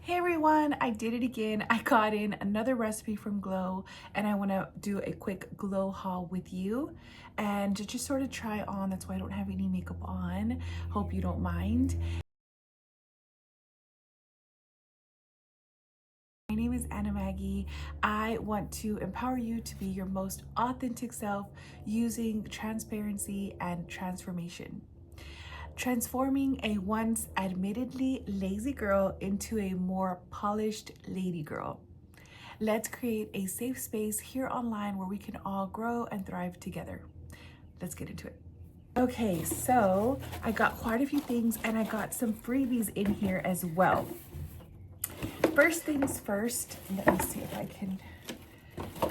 Hey everyone, I did it again. I got in another recipe from Glow and I want to do a quick Glow haul with you and just sort of try on. That's why I don't have any makeup on. Hope you don't mind. My name is Anna Maggie. I want to empower you to be your most authentic self using transparency and transformation. Transforming a once admittedly lazy girl into a more polished lady girl. Let's create a safe space here online where we can all grow and thrive together. Let's get into it. Okay, so I got quite a few things and I got some freebies in here as well. First things first, let me see if I can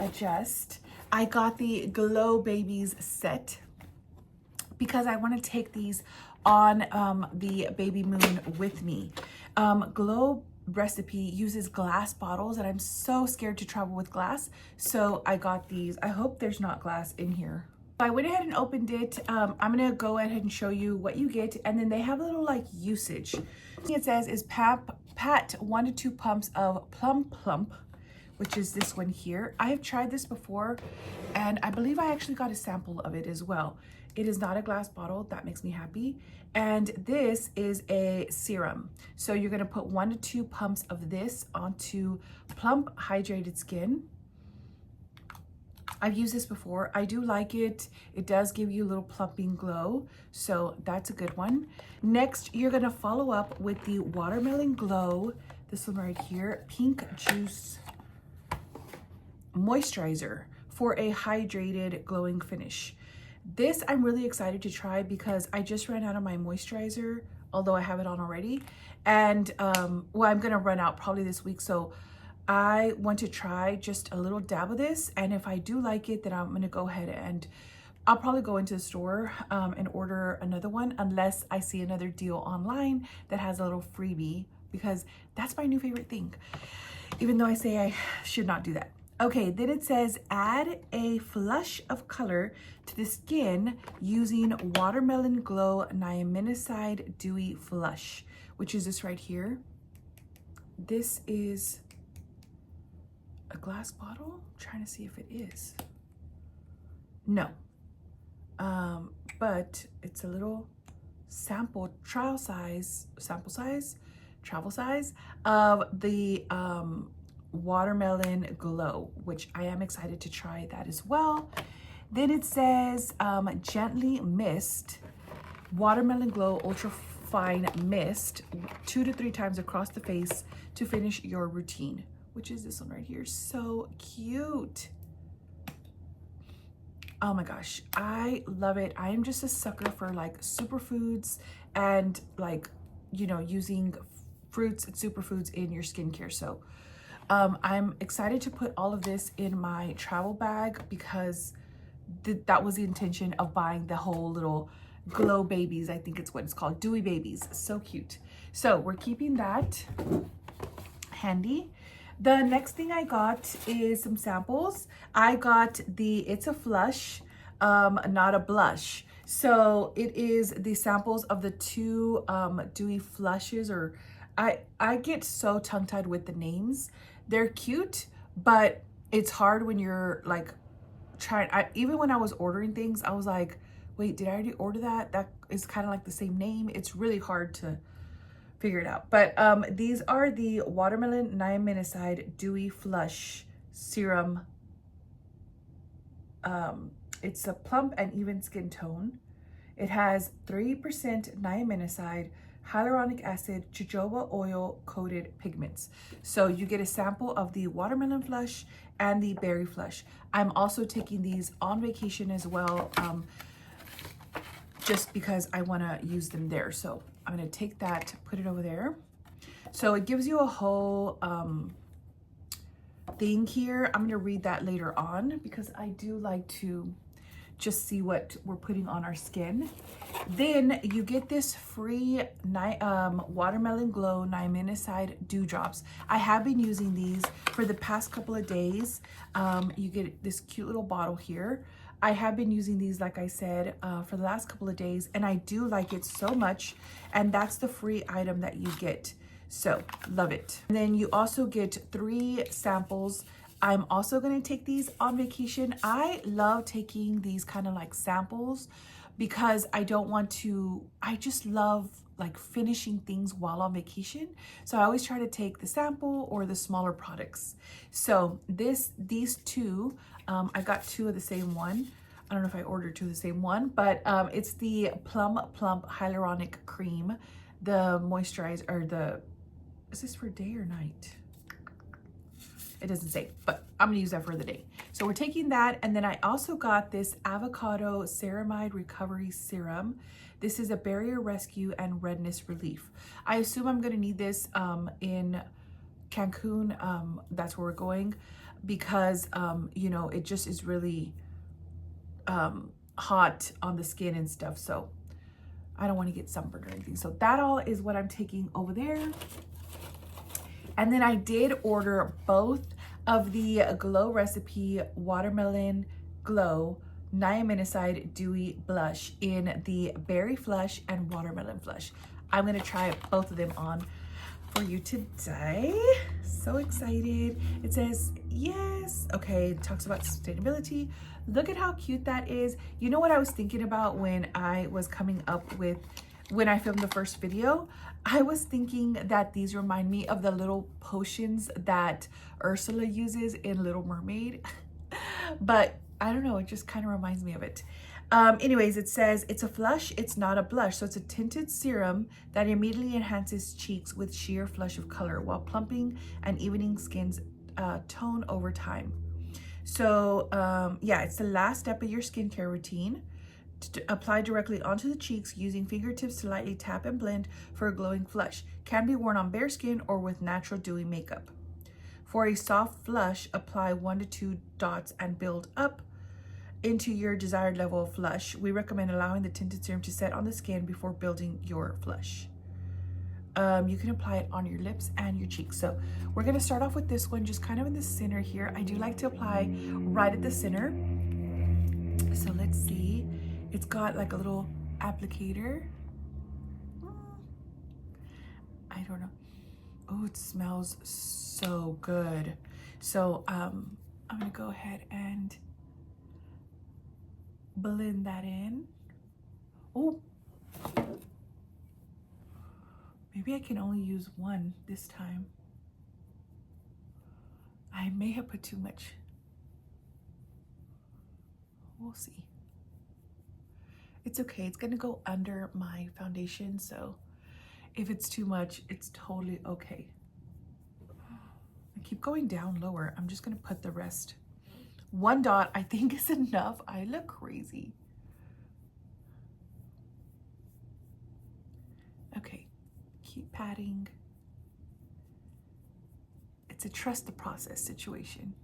adjust. I got the Glow Babies set because I want to take these on the baby moon with me. Glow recipe uses glass bottles and I'm so scared to travel with glass, so I got these. I hope there's not glass in here. I went ahead and opened it. I'm gonna go ahead and show you what you get, and then they have a little like usage. It says is pat 1 to 2 pumps of plump, which is this one here. I have tried this before and I believe I actually got a sample of it as well. It is not a glass bottle, that makes me happy. And this is a serum. So you're gonna put 1 to 2 pumps of this onto plump hydrated skin. I've used this before. I do like it. It does give you a little plumping glow, so that's a good one. Next, you're gonna follow up with the Watermelon Glow, this one right here, Pink Juice Moisturizer for a hydrated glowing finish. This I'm really excited to try because I just ran out of my moisturizer, although I have it on already. And well, I'm gonna run out probably this week, so I want to try just a little dab of this, and if I do like it, then I'm gonna go ahead and I'll probably go into the store and order another one unless I see another deal online that has a little freebie, because that's my new favorite thing, even though I say I should not do that. Okay, then it says add a flush of color to the skin using Watermelon Glow Niaminicide Dewy Flush, which is this right here. This is a glass bottle. I'm trying to see if it is. No. But it's a little travel size of the Watermelon Glow, which I am excited to try that as well. Then it says gently mist Watermelon Glow Ultra Fine Mist 2 to 3 times across the face to finish your routine, which is this one right here. So cute. Oh my gosh, I love it. I am just a sucker for like superfoods and like, you know, using fruits and superfoods in your skincare. So I'm excited to put all of this in my travel bag because that was the intention of buying the whole little Glow Babies. I think it's what it's called, Dewy Babies. So cute. So we're keeping that handy. The next thing I got is some samples. I got the It's a Flush, Not a Blush. So it is the samples of the 2 dewy flushes, or I get so tongue-tied with the names. They're cute, but it's hard when you're like trying. Even when I was ordering things, I was like, wait, did I already order that? That is kind of like the same name. It's really hard to figure it out. But these are the Watermelon Niaminicide Dewy Flush Serum. It's a plump and even skin tone. It has 3% niaminicide, hyaluronic acid, jojoba oil coated pigments. So you get a sample of the Watermelon Flush and the Berry Flush. I'm also taking these on vacation as well, just because I want to use them there. So I'm going to take that, put it over there. So it gives you a whole thing here. I'm going to read that later on because I do like to just see what we're putting on our skin. Then you get this free Watermelon Glow Niaminicide Dewdrops. I have been using these for the past couple of days. You get this cute little bottle here. I have been using these, like I said, for the last couple of days, and I do like it so much, and that's the free item that you get. So love it. And then you also get 3 samples. I'm also going to take these on vacation. I love taking these kind of like samples because I just love like finishing things while on vacation. So I always try to take the sample or the smaller products. So these 2, I got 2 of the same one. I don't know if I ordered 2 of the same one, but it's the Plum Plump Hyaluronic Cream, the moisturizer, or is this for day or night? It doesn't say, but I'm gonna use that for the day. So we're taking that, and then I also got this Avocado Ceramide Recovery Serum. This is a barrier rescue and redness relief. I assume I'm gonna need this in Cancun. That's where we're going, because you know, it just is really hot on the skin and stuff. So I don't want to get sunburned or anything. So that all is what I'm taking over there. And then I did order both of the Glow Recipe Watermelon Glow Niaminoside Dewy Blush in the Berry Flush and Watermelon Flush. I'm going to try both of them on for you today. So excited. It says yes. Okay, it talks about sustainability. Look at how cute that is. You know what I was thinking about when I was coming up with, when I filmed the first video? I was thinking that these remind me of the little potions that Ursula uses in Little Mermaid. But I don't know, it just kind of reminds me of it. Anyways, it says it's a flush, it's not a blush. So it's a tinted serum that immediately enhances cheeks with sheer flush of color while plumping and evening skin's tone over time. So yeah, it's the last step of your skincare routine. Apply directly onto the cheeks using fingertips to lightly tap and blend for a glowing flush. Can be worn on bare skin or with natural dewy makeup. For a soft flush, apply 1 to 2 dots and build up into your desired level of flush. We recommend allowing the tinted serum to set on the skin before building your flush. You can apply it on your lips and your cheeks. So we're gonna start off with this one, just kind of in the center here. I do like to apply right at the center. So let's see. It's got like a little applicator. I don't know. Oh, it smells so good. So I'm gonna go ahead and blend that in. Oh, maybe I can only use one this time. I may have put too much. We'll see. It's okay, it's gonna go under my foundation, so if it's too much, it's totally okay. I keep going down lower. I'm just gonna put the rest. 1 dot I think is enough. I look crazy. Okay, keep patting. It's a trust the process situation.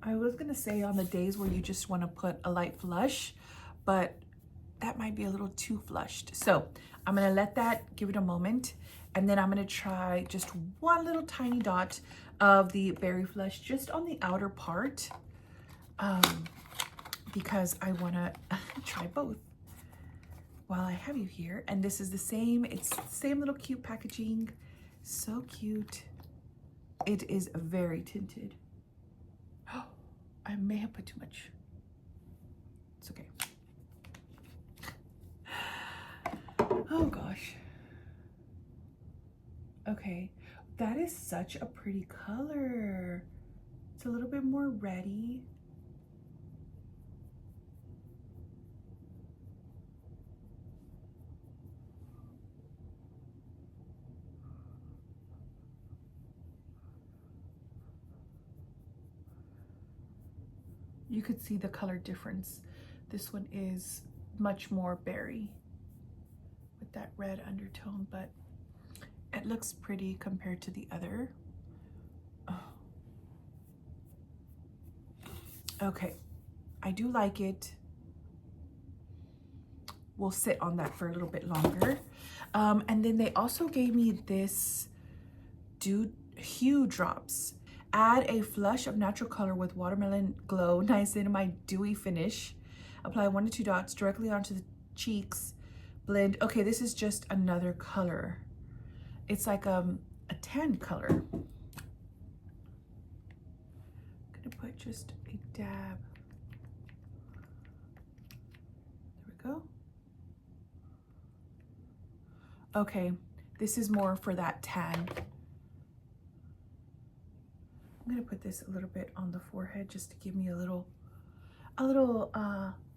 I was gonna say on the days where you just wanna put a light flush, but that might be a little too flushed. So I'm gonna let that, give it a moment, and then I'm gonna try just 1 little tiny dot of the Berry Flush just on the outer part, because I wanna try both while I have you here. And this is the same, it's the same little cute packaging, so cute. It is very tinted. I may have put too much. It's okay. Oh gosh. Okay, that is such a pretty color. It's a little bit more reddy. You could see the color difference. This one is much more berry with that red undertone, but it looks pretty compared to the other. Oh. Okay, I do like it. We'll sit on that for a little bit longer. And then they also gave me this Hue Drops. Add a flush of natural color with Watermelon Glow Niacinamide Dewy Finish. Apply 1 to 2 dots directly onto the cheeks. Blend. Okay, this is just another color. It's like a tan color. I'm gonna put just a dab. There we go. Okay, this is more for that tan. I'm gonna put this a little bit on the forehead just to give me a little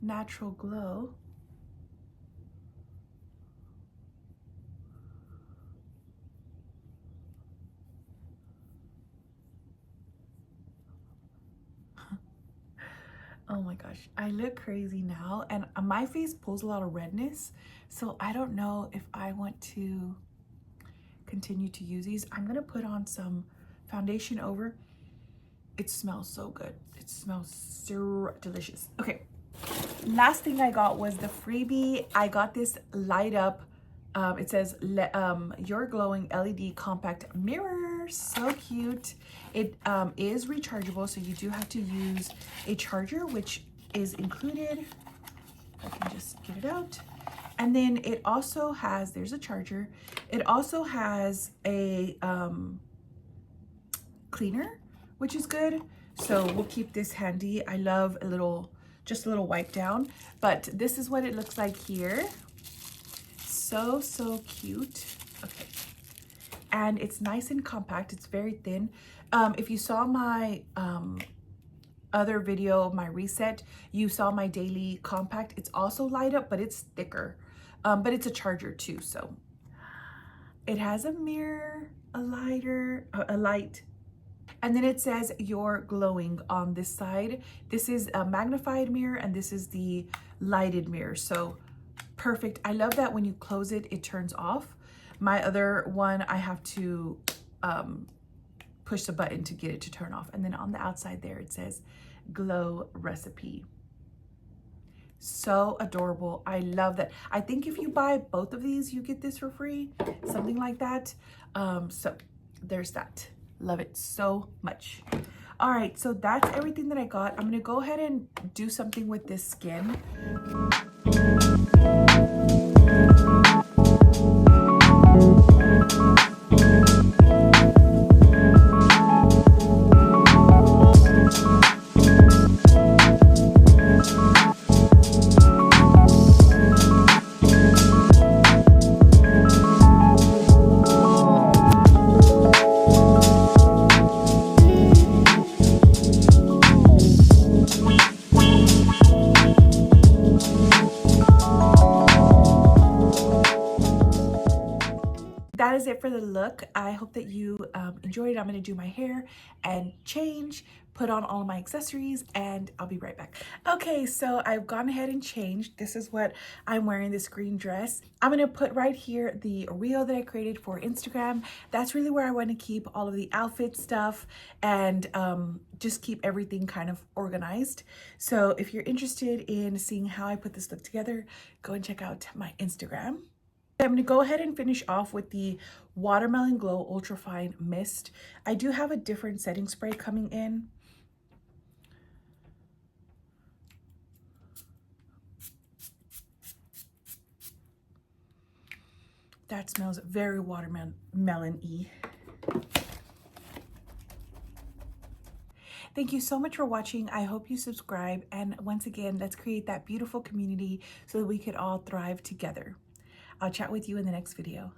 natural glow. Oh my gosh, I look crazy now, and my face pulls a lot of redness, so I don't know if I want to continue to use these. I'm gonna put on some foundation over. It smells so good. It smells so delicious. Okay, last thing I got was the freebie. I got this light up, it says your glowing LED compact mirror. So cute. It is rechargeable, so you do have to use a charger, which is included. I can just get it out. And then it also has, there's a charger. It also has a cleaner, which is good. So we'll keep this handy. I love just a little wipe down, but this is what it looks like here. So cute. Okay. And it's nice and compact. It's very thin. If you saw my other video, my reset, you saw my daily compact. It's also light up, but it's thicker. But it's a charger too. So it has a mirror, a light. And then it says you're glowing on this side. This is a magnified mirror and this is the lighted mirror. So perfect. I love that when you close it, it turns off. My other one, I have to push the button to get it to turn off. And then on the outside there, it says glow recipe. So adorable. I love that. I think if you buy both of these, you get this for free, something like that. So there's that. Love it so much. All right, so that's everything that I got. I'm gonna go ahead and do something with this skin. That is it for the look. I hope that you enjoyed it. I'm gonna do my hair and change, put on all of my accessories, and I'll be right back. Okay, so I've gone ahead and changed. This is what I'm wearing, this green dress. I'm gonna put right here the reel that I created for Instagram. That's really where I want to keep all of the outfit stuff and just keep everything kind of organized. So if you're interested in seeing how I put this look together, go and check out my Instagram. I'm going to go ahead and finish off with the Watermelon Glow Ultrafine Mist. I do have a different setting spray coming in. That smells very watermelon-y. Thank you so much for watching. I hope you subscribe. And once again, let's create that beautiful community so that we could all thrive together. I'll chat with you in the next video.